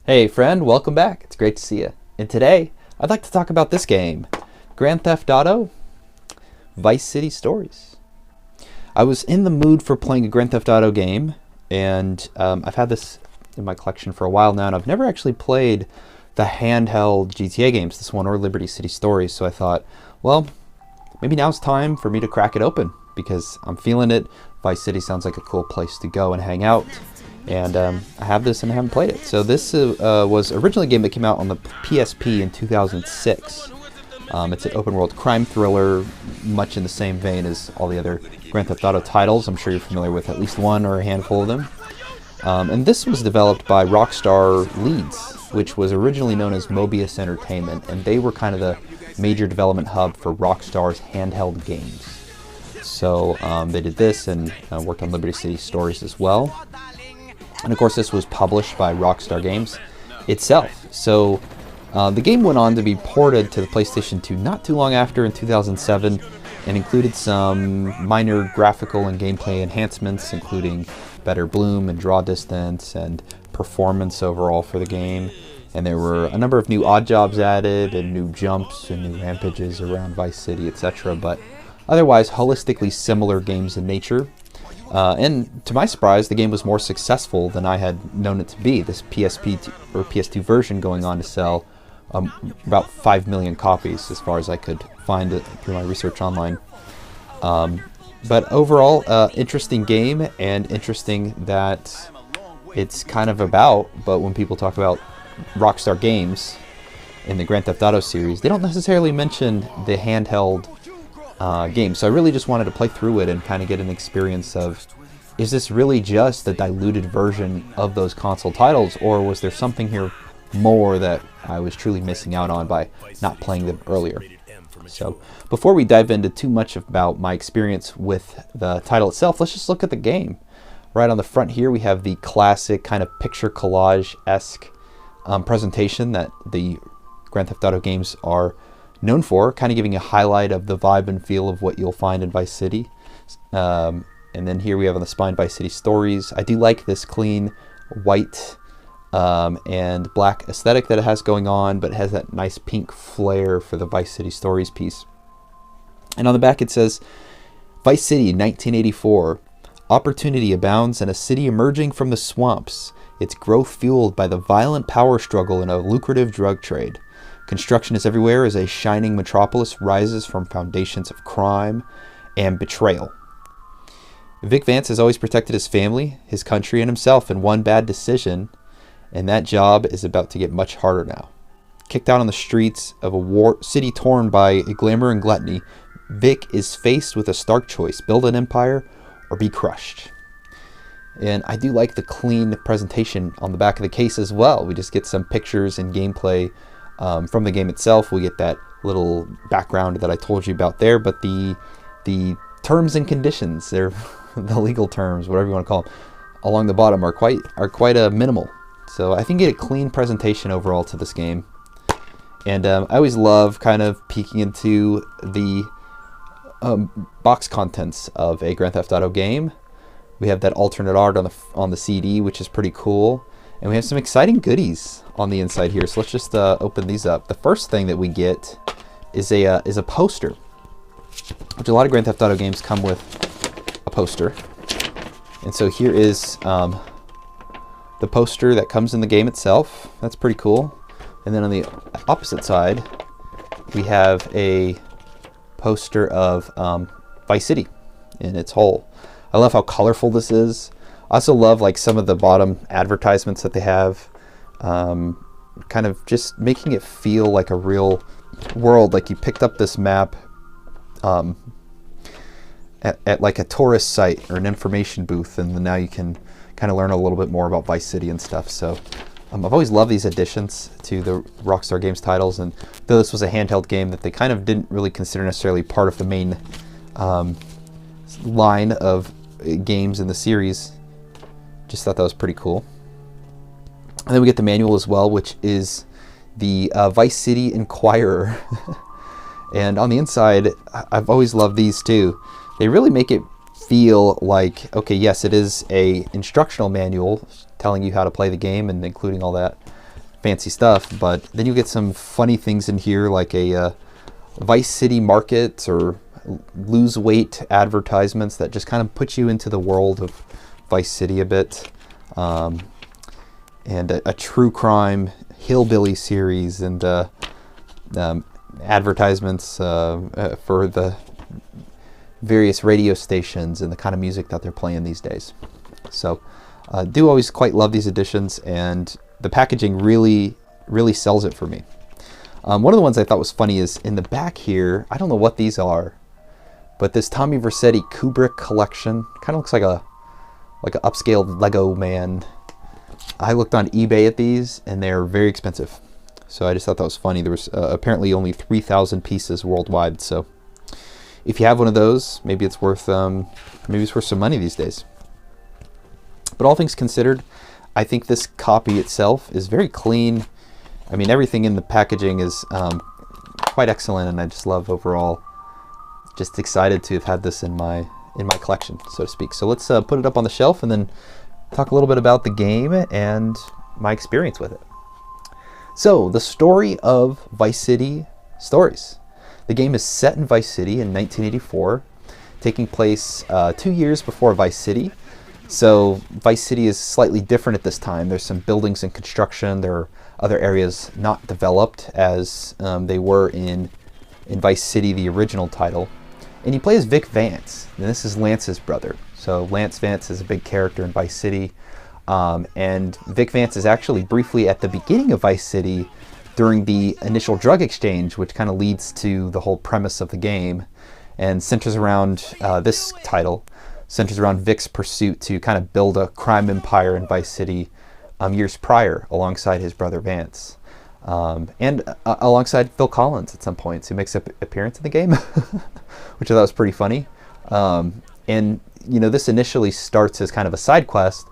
Hey friend, welcome back. It's great to see you. And today, I'd like to talk about this game, Grand Theft Auto Vice City Stories. I was in the mood for playing a Grand Theft Auto game, and I've had this in my collection for a while now, and I've never actually played the handheld GTA games, this one or Liberty City Stories, so I thought, well, maybe now's time for me to crack it open, because I'm feeling it. Vice City sounds like a cool place to go and hang out. And I have this and I haven't played it. So this was originally a game that came out on the PSP in 2006. It's an open world crime thriller, much in the same vein as all the other Grand Theft Auto titles. I'm sure you're familiar with at least one or a handful of them. And this was developed by Rockstar Leeds, which was originally known as Mobius Entertainment. And they were kind of the major development hub for Rockstar's handheld games. So they did this and worked on Liberty City Stories as well. And of course this was published by Rockstar Games itself. So the game went on to be ported to the PlayStation 2 not too long after in 2007 and included some minor graphical and gameplay enhancements, including better bloom and draw distance and performance overall for the game. And there were a number of new odd jobs added and new jumps and new rampages around Vice City, etc. But otherwise holistically similar games in nature. And to my surprise, the game was more successful than I had known it to be. This PSP or PS2 version going on to sell about 5 million copies, as far as I could find it through my research online. But overall, interesting game, and interesting that it's kind of about, but when people talk about Rockstar Games in the Grand Theft Auto series, they don't necessarily mention the handheld game. So I really just wanted to play through it and kind of get an experience of, is this really just a diluted version of those console titles, or was there something here more that I was truly missing out on by not playing them earlier? So before we dive into too much about my experience with the title itself, let's just look at the game. Right on the front here we have the classic kind of picture collage-esque presentation that the Grand Theft Auto games are known for, kind of giving a highlight of the vibe and feel of what you'll find in Vice City. And then here we have on the spine Vice City Stories. I do like this clean white and black aesthetic that it has going on, but it has that nice pink flare for the Vice City Stories piece. And on the back it says, Vice City 1984. Opportunity abounds in a city emerging from the swamps, its growth fueled by the violent power struggle in a lucrative drug trade. Construction is everywhere as a shining metropolis rises from foundations of crime and betrayal. Vic Vance has always protected his family, his country, and himself in one bad decision, and that job is about to get much harder now. Kicked out on the streets of a city torn by glamour and gluttony, Vic is faced with a stark choice: build an empire or be crushed. And I do like the clean presentation on the back of the case as well. We just get some pictures and gameplay from the game itself. We get that little background that I told you about there, but the terms and conditions, they're the legal terms, whatever you want to call them, along the bottom are quite minimal. So I think you get a clean presentation overall to this game. And I always love kind of peeking into the box contents of a Grand Theft Auto game. We have that alternate art on the CD, which is pretty cool. And we have some exciting goodies on the inside here. So let's just open these up. The first thing that we get is a poster, which a lot of Grand Theft Auto games come with a poster. And so here is the poster that comes in the game itself. That's pretty cool. And then on the opposite side, we have a poster of Vice City in its whole. I love how colorful this is. I also love like some of the bottom advertisements that they have, kind of just making it feel like a real world, like you picked up this map at like a tourist site or an information booth, and then now you can kind of learn a little bit more about Vice City and stuff. So I've always loved these additions to the Rockstar Games titles, and though this was a handheld game that they kind of didn't really consider necessarily part of the main line of games in the series, just thought that was pretty cool. And then we get the manual as well, which is the Vice City Inquirer. And on the inside, I've always loved these too. They really make it feel like, okay, yes, it is a instructional manual telling you how to play the game and including all that fancy stuff, but then you get some funny things in here, like a Vice City market or lose weight advertisements that just kind of put you into the world of Vice City a bit, and a true crime hillbilly series, and advertisements for the various radio stations and the kind of music that they're playing these days. So do always quite love these editions, and the packaging really sells it for me. One of the ones I thought was funny is in the back here, I don't know what these are, but this Tommy Vercetti Kubrick collection kind of looks like an upscaled Lego man. I looked on eBay at these, and they're very expensive. So I just thought that was funny. There was apparently only 3,000 pieces worldwide. So if you have one of those, maybe it's worth some money these days. But all things considered, I think this copy itself is very clean. I mean, everything in the packaging is quite excellent, and I just love overall. Just excited to have had this in my collection, so to speak. So let's put it up on the shelf and then talk a little bit about the game and my experience with it. So, the story of Vice City Stories. The game is set in Vice City in 1984, taking place 2 years before Vice City. So, Vice City is slightly different at this time. There's some buildings in construction. There are other areas not developed as they were in Vice City, the original title. And you play as Vic Vance, and this is Lance's brother. So Lance Vance is a big character in Vice City, and Vic Vance is actually briefly at the beginning of Vice City during the initial drug exchange, which kind of leads to the whole premise of the game, and centers around this title, centers around Vic's pursuit to kind of build a crime empire in Vice City years prior alongside his brother Vance. And alongside Phil Collins at some points, who makes an appearance in the game, which I thought was pretty funny. And you know, this initially starts as kind of a side quest,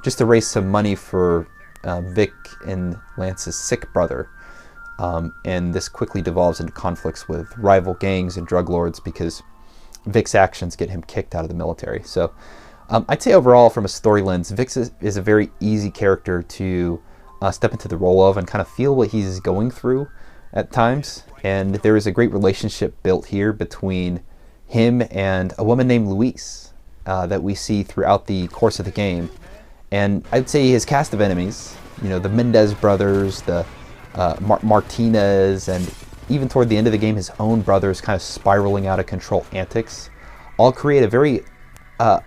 just to raise some money for Vic and Lance's sick brother. And this quickly devolves into conflicts with rival gangs and drug lords because Vic's actions get him kicked out of the military. So I'd say overall, from a story lens, Vic is a very easy character to step into the role of and kind of feel what he's going through at times. And there is a great relationship built here between him and a woman named Louise that we see throughout the course of the game. And I'd say his cast of enemies, you know, the Mendez brothers, the Martinez, and even toward the end of the game, his own brothers kind of spiraling out of control antics, all create a very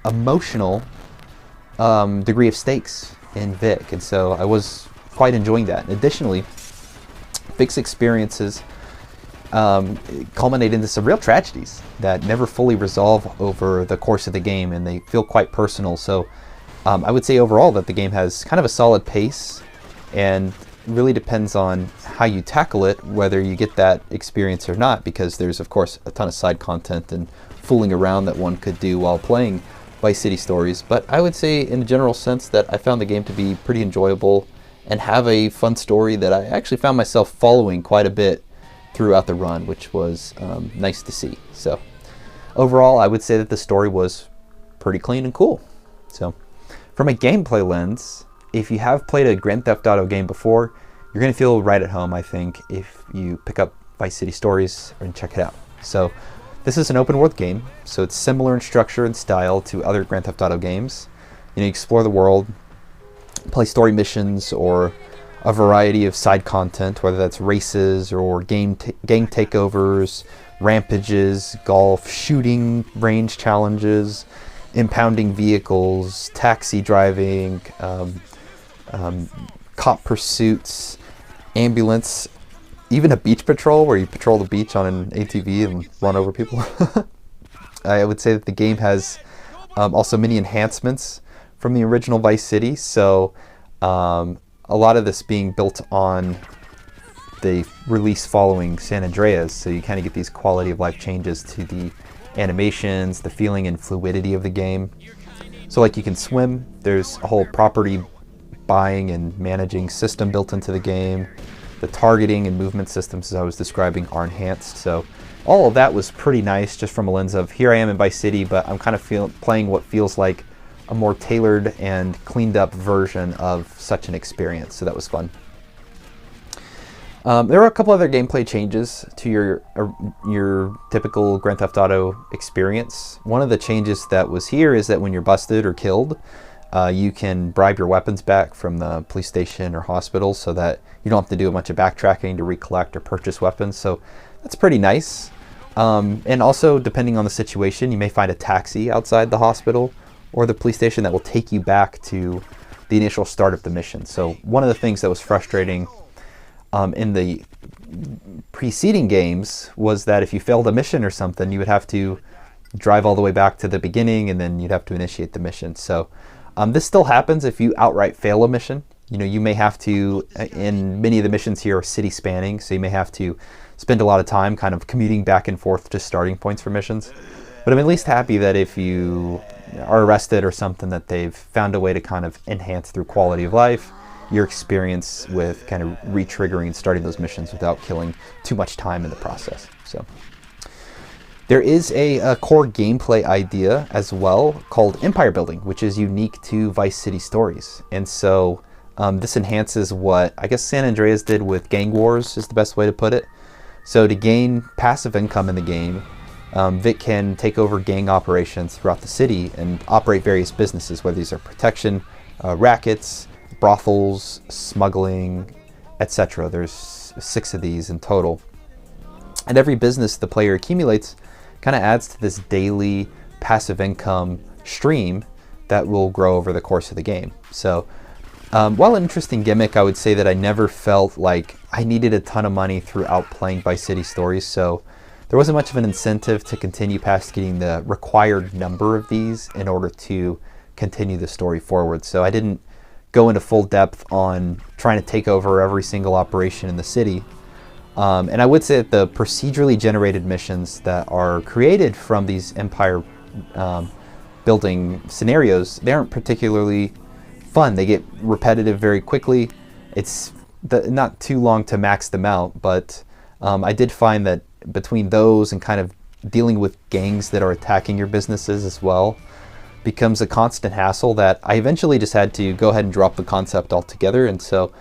emotional degree of stakes in Vic. And so I was quite enjoying that. And additionally, Vic's experiences culminate into some real tragedies that never fully resolve over the course of the game, and they feel quite personal. So I would say overall that the game has kind of a solid pace, and really depends on how you tackle it, whether you get that experience or not, because there's of course a ton of side content and fooling around that one could do while playing Vice City Stories. But I would say in a general sense that I found the game to be pretty enjoyable and have a fun story that I actually found myself following quite a bit throughout the run, which was nice to see. So overall, I would say that the story was pretty clean and cool. So from a gameplay lens, if you have played a Grand Theft Auto game before, you're going to feel right at home, I think, if you pick up Vice City Stories and check it out. So this is an open world game, so it's similar in structure and style to other Grand Theft Auto games. You know, you explore the world, play story missions, or a variety of side content, whether that's races or gang takeovers, rampages, golf, shooting range challenges, impounding vehicles, taxi driving, cop pursuits, ambulance, even a beach patrol where you patrol the beach on an ATV and run over people. I would say that the game has also many enhancements from the original Vice City. So a lot of this being built on the release following San Andreas. So you kind of get these quality of life changes to the animations, the feeling and fluidity of the game. So like you can swim, there's a whole property buying and managing system built into the game. The targeting and movement systems, as I was describing, are enhanced. So all of that was pretty nice, just from a lens of here I am in Vice City, but I'm kind of playing what feels like a more tailored and cleaned up version of such an experience. So that was fun. There were a couple other gameplay changes to your typical Grand Theft Auto experience. One of the changes that was here is that when you're busted or killed, you can bribe your weapons back from the police station or hospital so that you don't have to do a bunch of backtracking to recollect or purchase weapons. So that's pretty nice. And also, depending on the situation, you may find a taxi outside the hospital or the police station that will take you back to the initial start of the mission. So one of the things that was frustrating in the preceding games was that if you failed a mission or something, you would have to drive all the way back to the beginning and then you'd have to initiate the mission. So this still happens if you outright fail a mission. You may have to, in many of the missions here are city spanning, so you may have to spend a lot of time kind of commuting back and forth to starting points for missions. But I'm at least happy that if you are arrested or something, that they've found a way to kind of enhance through quality of life your experience with kind of re-triggering and starting those missions without killing too much time in the process. So there is a core gameplay idea as well called empire building, which is unique to Vice City Stories. And so this enhances what I guess San Andreas did with gang wars is the best way to put it. So to gain passive income in the game, Vic can take over gang operations throughout the city and operate various businesses, whether these are protection, rackets, brothels, smuggling, etc. There's 6 of these in total. And every business the player accumulates kind of adds to this daily passive income stream that will grow over the course of the game. So while an interesting gimmick, I would say that I never felt like I needed a ton of money throughout playing Vice City Stories. So there wasn't much of an incentive to continue past getting the required number of these in order to continue the story forward. So I didn't go into full depth on trying to take over every single operation in the city. And I would say that the procedurally generated missions that are created from these empire building scenarios, they aren't particularly fun. They get repetitive very quickly. It's not too long to max them out, but I did find that between those and kind of dealing with gangs that are attacking your businesses as well becomes a constant hassle that I eventually just had to go ahead and drop the concept altogether. And so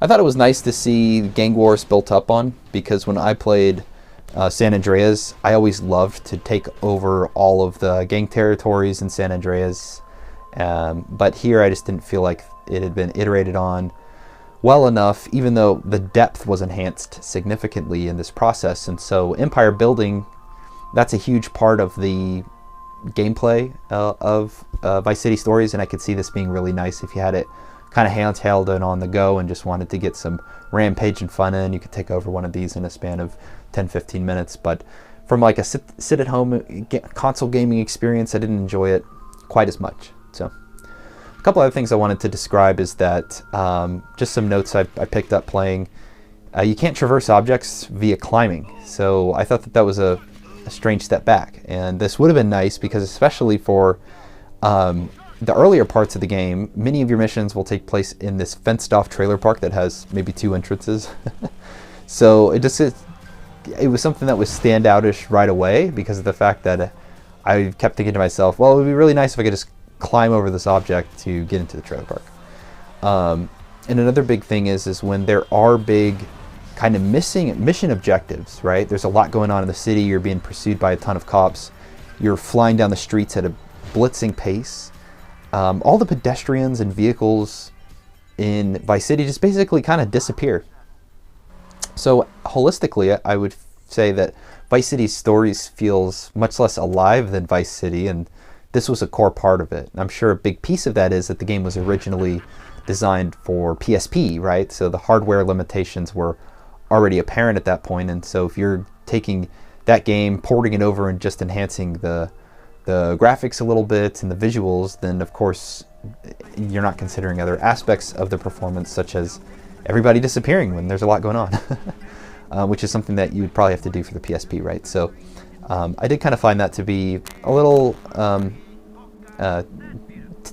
I thought it was nice to see gang wars built up on, because when I played San Andreas, I always loved to take over all of the gang territories in San Andreas. But here I just didn't feel like it had been iterated on well enough, even though the depth was enhanced significantly in this process. And so empire building, that's a huge part of the gameplay of Vice City Stories, and I could see this being really nice if you had it kind of handheld and on the go and just wanted to get some rampage and fun in. You could take over one of these in a span of 10-15 minutes. But from like a sit at home console gaming experience, I didn't enjoy it quite as much. So a couple other things I wanted to describe is that just some notes I picked up playing. You can't traverse objects via climbing, so I thought that was a strange step back, and this would have been nice because especially for the earlier parts of the game, many of your missions will take place in this fenced off trailer park that has maybe 2 entrances. So it was something that was standoutish right away because of the fact that I kept thinking to myself, well, it would be really nice if I could just climb over this object to get into the trailer park. And another big thing is when there are big kind of missing mission objectives, right? There's a lot going on in the city. You're being pursued by a ton of cops. You're flying down the streets at a blitzing pace. All the pedestrians and vehicles in Vice City just basically kind of disappear. So holistically, I would say that Vice City Stories feels much less alive than Vice City, and this was a core part of it. I'm sure a big piece of that is that the game was originally designed for PSP, right? So the hardware limitations were already apparent at that point, and so if you're taking that game, porting it over and just enhancing the graphics a little bit and the visuals, then of course you're not considering other aspects of the performance, such as everybody disappearing when there's a lot going on, which is something that you would probably have to do for the PSP, right? So I did kind of find that to be a little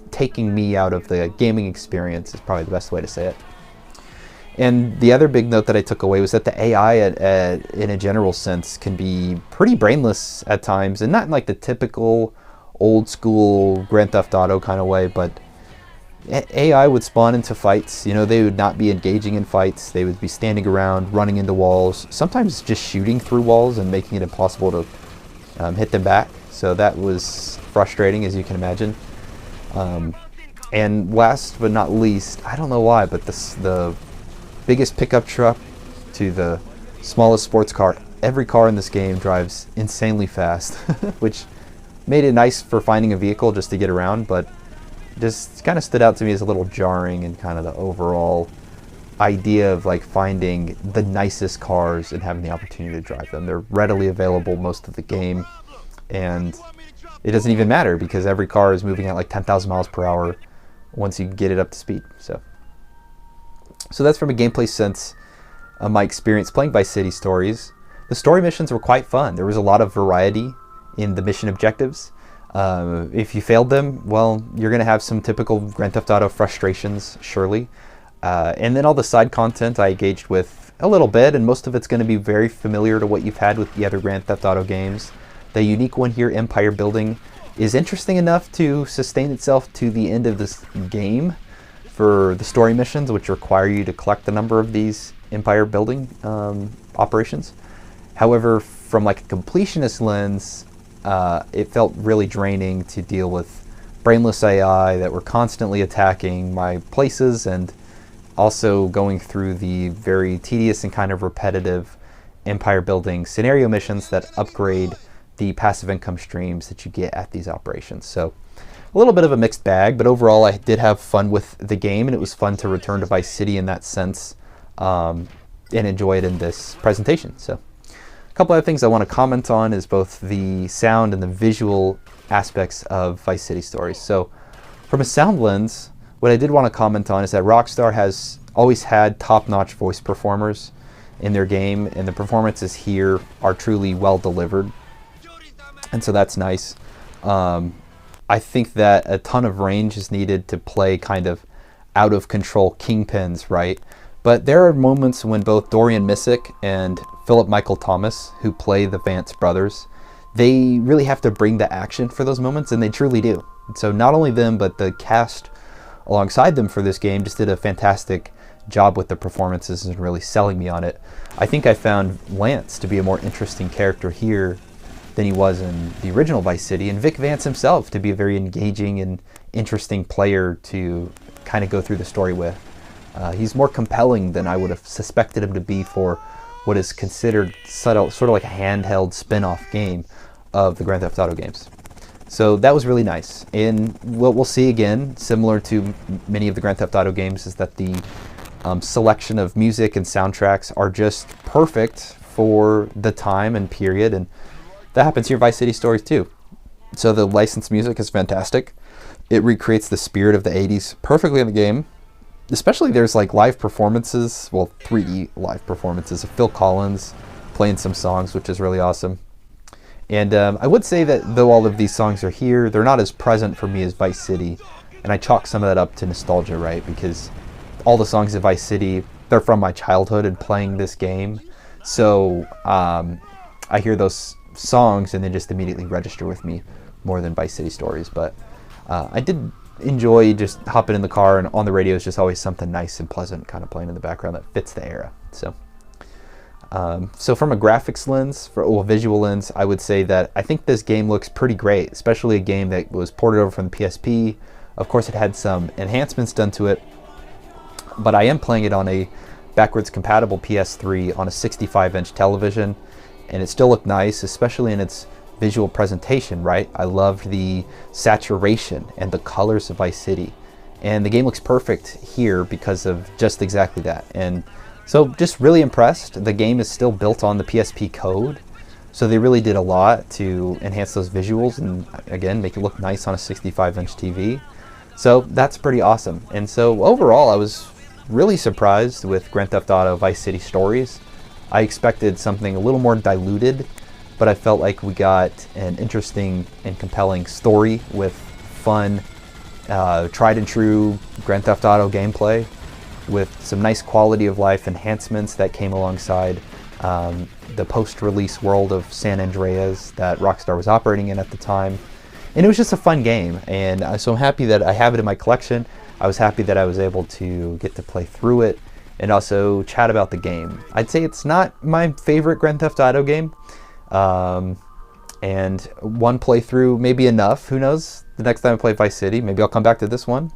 taking me out of the gaming experience is probably the best way to say it. And the other big note that I took away was that the AI in a general sense can be pretty brainless at times, and not in like the typical old school Grand Theft Auto kind of way, but AI would spawn into fights. You know, they would not be engaging in fights. They would be standing around, running into walls, sometimes just shooting through walls and making it impossible to hit them back. So that was frustrating, as you can imagine. And last but not least, I don't know why, but the biggest pickup truck to the smallest sports car, every car in this game drives insanely fast, which made it nice for finding a vehicle just to get around, but just kind of stood out to me as a little jarring in kind of the overall idea of like finding the nicest cars and having the opportunity to drive them. They're readily available most of the game, and it doesn't even matter because every car is moving at like 10,000 miles per hour once you get it up to speed. So that's from a gameplay sense my experience playing Vice City Stories. The story missions were quite fun. There was a lot of variety in the mission objectives. If you failed them, well, you're going to have some typical Grand Theft Auto frustrations, surely. And then all the side content I engaged with a little bit, and most of it's going to be very familiar to what you've had with the other Grand Theft Auto games. The unique one here, Empire Building, is interesting enough to sustain itself to the end of this game for the story missions, which require you to collect the number of these Empire Building operations. However, from like a completionist lens, it felt really draining to deal with brainless AI that were constantly attacking my places and also going through the very tedious and kind of repetitive empire building scenario missions that upgrade the passive income streams that you get at these operations. So a little bit of a mixed bag, but overall I did have fun with the game, and it was fun to return to Vice City in that sense and enjoy it in this presentation. So a couple other things I want to comment on is both the sound and the visual aspects of Vice City Stories. So from a sound lens, what I did want to comment on is that Rockstar has always had top-notch voice performers in their game, and the performances here are truly well delivered, and so that's nice. I think that a ton of range is needed to play kind of out of control kingpins, right? But there are moments when both Dorian Missick and Philip Michael Thomas, who play the Vance brothers, they really have to bring the action for those moments, and they truly do. So not only them, but the cast alongside them for this game just did a fantastic job with the performances and really selling me on it. I think I found Lance to be a more interesting character here than he was in the original Vice City, and Vic Vance himself to be a very engaging and interesting player to kind of go through the story with. He's more compelling than I would have suspected him to be for what is considered sort of like a handheld spin-off game of the Grand Theft Auto games. So that was really nice. And what we'll see again, similar to many of the Grand Theft Auto games, is that the selection of music and soundtracks are just perfect for the time and period, and that happens here in Vice City Stories too. So the licensed music is fantastic. It recreates the spirit of the 80s perfectly in the game. Especially there's like live performances, well, 3D live performances of Phil Collins playing some songs, which is really awesome. And I would say that though all of these songs are here, they're not as present for me as Vice City. And I chalk some of that up to nostalgia, right? Because all the songs of Vice City, they're from my childhood and playing this game. So I hear those songs and then just immediately register with me more than Vice City Stories. But I did enjoy just hopping in the car, and on the radio is just always something nice and pleasant kind of playing in the background that fits the era. So from a graphics lens, or visual lens, I would say that I think this game looks pretty great, especially a game that was ported over from the PSP. Of course, it had some enhancements done to it, but I am playing it on a backwards compatible PS3 on a 65-inch television, and it still looked nice, especially in its visual presentation, right? I loved the saturation and the colors of Vice City, and the game looks perfect here because of just exactly that. And so just really impressed. The game is still built on the PSP code, so they really did a lot to enhance those visuals and again make it look nice on a 65-inch TV. So that's pretty awesome. And so overall I was really surprised with Grand Theft Auto Vice City Stories. I expected something a little more diluted, but I felt like we got an interesting and compelling story with fun, tried and true Grand Theft Auto gameplay with some nice quality of life enhancements that came alongside the post-release world of San Andreas that Rockstar was operating in at the time. And it was just a fun game, and so I'm happy that I have it in my collection. I was happy that I was able to get to play through it and also chat about the game. I'd say it's not my favorite Grand Theft Auto game, and one playthrough may be enough. Who knows? The next time I play Vice City, maybe I'll come back to this one.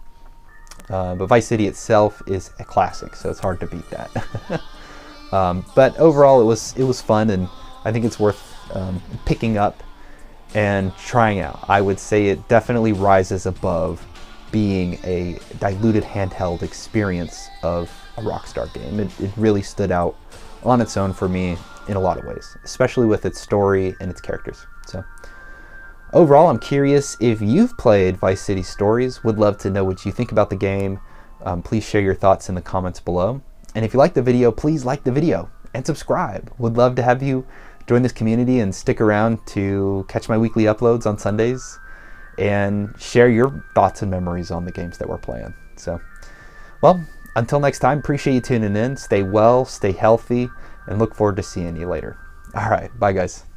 But Vice City itself is a classic, so it's hard to beat that. But overall, it was fun, and I think it's worth picking up and trying out. I would say it definitely rises above being a diluted handheld experience of a Rockstar game. It really stood out on its own for me in a lot of ways, especially with its story and its characters. So overall, I'm curious if you've played Vice City Stories. Would love to know what you think about the game. Please share your thoughts in the comments below. And if you like the video, please like the video and subscribe. Would love to have you join this community and stick around to catch my weekly uploads on Sundays and share your thoughts and memories on the games that we're playing. So, well, until next time, appreciate you tuning in. Stay well, stay healthy, and look forward to seeing you later. All right, bye guys.